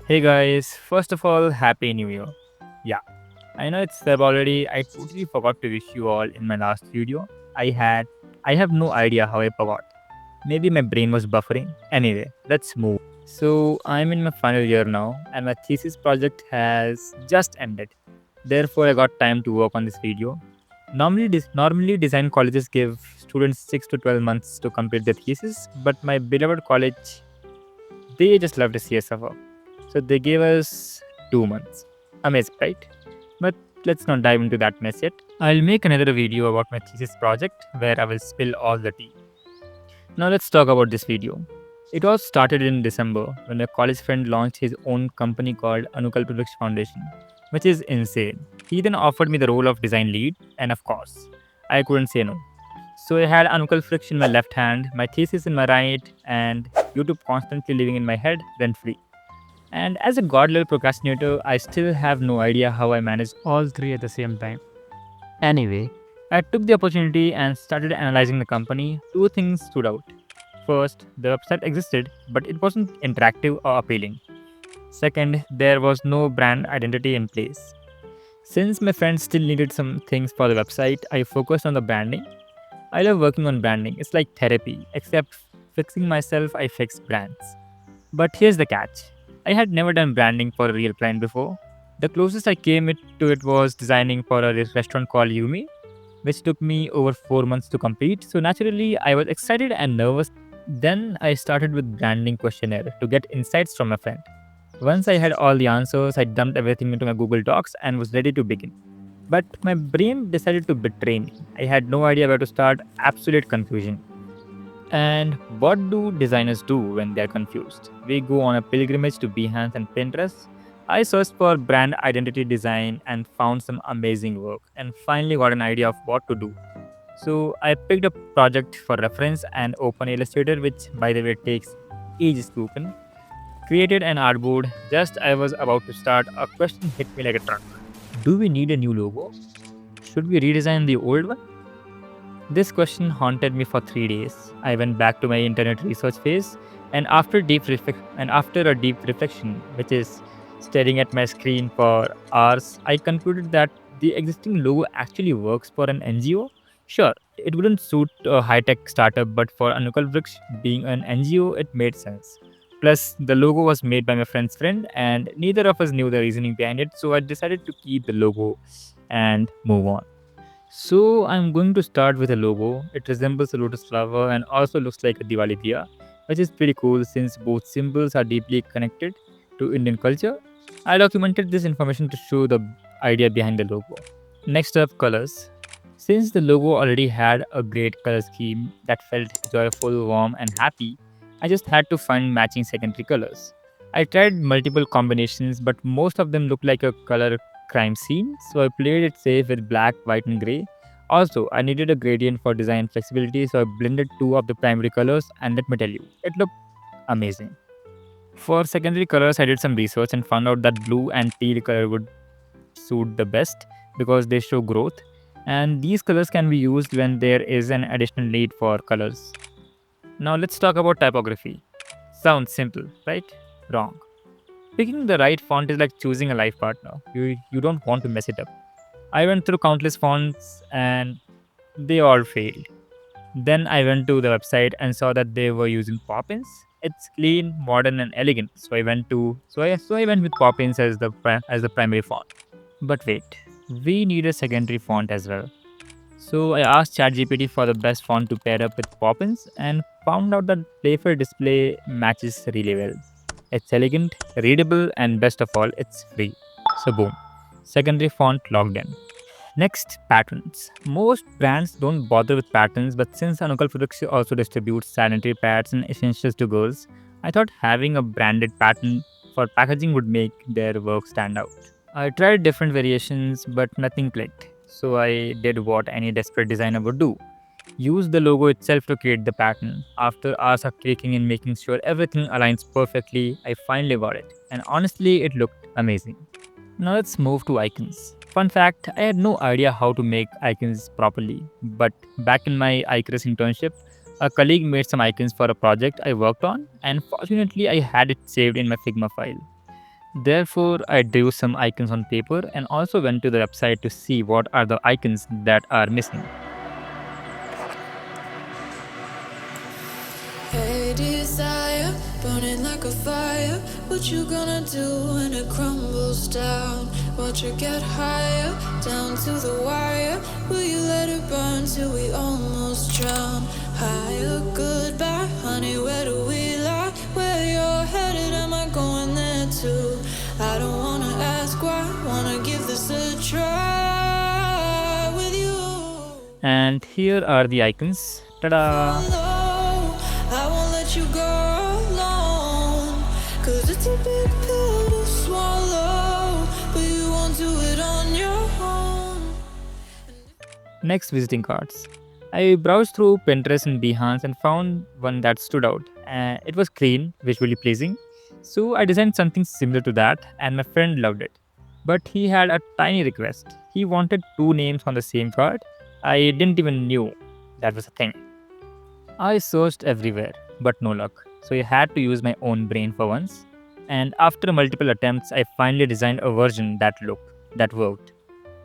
Hey guys, first of all, Happy New Year. Yeah, I know it's Feb already. I totally forgot to wish you all in my last video. I had, I have no idea how I forgot. Maybe my brain was buffering. Anyway, let's move. So, I'm in my final year now, and my thesis project has just ended. Therefore, I got time to work on this video. Normally, design colleges give students 6 to 12 months to complete their thesis, but my beloved college, they just love to see us suffer. So they gave us 2 months. Amazing, right? But let's not dive into that mess yet. I'll make another video about my thesis project where I will spill all the tea. Now let's talk about this video. It all started in December when a college friend launched his own company called Anukalpa Vriksh Foundation, which is insane. He then offered me the role of design lead, and of course, I couldn't say no. So I had Anukal Vriksh in my left hand, my thesis in my right, and YouTube constantly living in my head rent free. And as a god level procrastinator, I still have no idea how I managed all three at the same time. Anyway, I took the opportunity and started analyzing the company. Two things stood out. First, the website existed, but it wasn't interactive or appealing. Second, there was no brand identity in place. Since my friends still needed some things for the website, I focused on the branding. I love working on branding, it's like therapy, except fixing myself, I fix brands. But here's the catch. I had never done branding for a real client before. The closest I came to it was designing for a restaurant called Yumi, which took me over 4 months to complete. So naturally, I was excited and nervous. Then I started with branding questionnaire to get insights from a friend. Once I had all the answers, I dumped everything into my Google Docs and was ready to begin. But my brain decided to betray me. I had no idea where to start, absolute confusion. And what do designers do when they're confused? We go on a pilgrimage to Behance and Pinterest. I searched for brand identity design and found some amazing work and finally got an idea of what to do. So I picked a project for reference and open Illustrator, which by the way takes ages to open. Created an artboard. Just I was about to start, a question hit me like a truck. Do we need a new logo? Should we redesign the old one? This question haunted me for 3 days. I went back to my internet research phase, and after a deep reflection, which is staring at my screen for hours, I concluded that the existing logo actually works for an NGO. Sure, it wouldn't suit a high-tech startup, but for Anukal Vriksh being an NGO, it made sense. Plus, the logo was made by my friend's friend, and neither of us knew the reasoning behind it, so I decided to keep the logo and move on. So I'm going to start with a logo. It resembles a lotus flower and also looks like a Diwali diya, which is pretty cool since both symbols are deeply connected to Indian culture. I documented this information to show the idea behind the logo. Next up, colors. Since the logo already had a great color scheme that felt joyful, warm, and happy, I just had to find matching secondary colors. I tried multiple combinations, but most of them looked like a color crime scene, so I played it safe with black, white, and grey. Also, I needed a gradient for design flexibility, so I blended two of the primary colors, and let me tell you, it looked amazing. For secondary colors, I did some research and found out that blue and teal color would suit the best because they show growth, and these colors can be used when there is an additional need for colors. Now, let's talk about typography. Sounds simple, right? Wrong. Picking the right font is like choosing a life partner. You don't want to mess it up. I went through countless fonts and they all failed. Then I went to the website and saw that they were using Poppins. It's clean, modern, and elegant. So I went with Poppins as the primary font. But wait, we need a secondary font as well. So I asked ChatGPT for the best font to pair up with Poppins and found out that Playful Display matches really well. It's elegant, readable, and best of all, it's free. So boom, secondary font logged in. Next, patterns. Most brands don't bother with patterns, but since Anukal Products also distributes sanitary pads and essentials to girls, I thought having a branded pattern for packaging would make their work stand out. I tried different variations, but nothing clicked. So I did what any desperate designer would do: use the logo itself to create the pattern. After hours of clicking and making sure everything aligns perfectly, I finally got it. And honestly, it looked amazing. Now let's move to icons. Fun fact, I had no idea how to make icons properly, but back in my iCris internship, a colleague made some icons for a project I worked on, and fortunately, I had it saved in my Figma file. Therefore, I drew some icons on paper and also went to the website to see what are the icons that are missing. Hey desire, burning like a fire. What you gonna do when it crumbles down? Watch it get higher, down to the wire. Will you let it burn till we almost drown? Higher, goodbye, honey, where do we lie? Where you're headed, am I going there too? I don't wanna ask why, wanna give this a try with you. And here are the icons. Ta-da! Follow, I won't let you go alone. 'Cause it's a big pill to swallow, but you won't do it on your own. Next, visiting cards. I browsed through Pinterest and Behance and found one that stood out. It was clean, visually pleasing. So I designed something similar to that, and my friend loved it. But he had a tiny request. He wanted two names on the same card. I didn't even knew that was a thing. I searched everywhere, but no luck. So I had to use my own brain for once. And after multiple attempts, I finally designed a version that worked.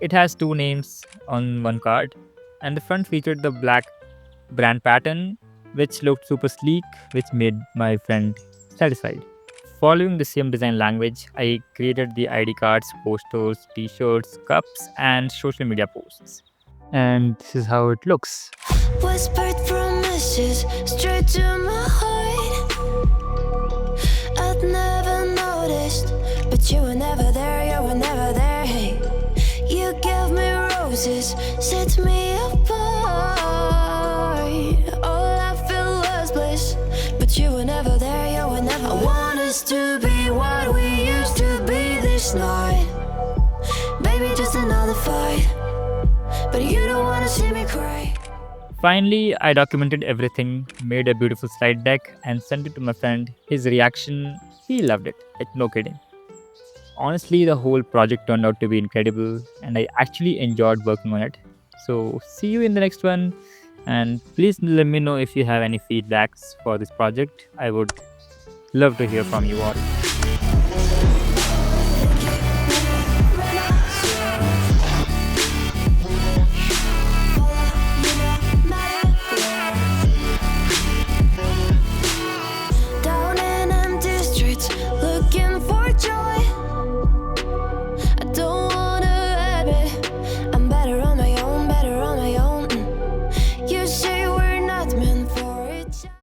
It has two names on one card, and the front featured the black brand pattern, which looked super sleek, which made my friend satisfied. Following the same design language, I created the ID cards, posters, t shirts, cups, and social media posts. And this is how it looks. Whispered promises straight to my heart. I'd never noticed, but you were never there, you were never there. Hey, you gave me roses, set me apart. All I feel was bliss, but you were never there, you were never. I want us to be what we used to be this night. Baby, just another fight, but you don't wanna see me cry. Finally, I documented everything, made a beautiful slide deck, and sent it to my friend. His reaction, he loved it. Like, no kidding. Honestly, the whole project turned out to be incredible, and I actually enjoyed working on it. So, see you in the next one. And please let me know if you have any feedbacks for this project. I would love to hear from you all.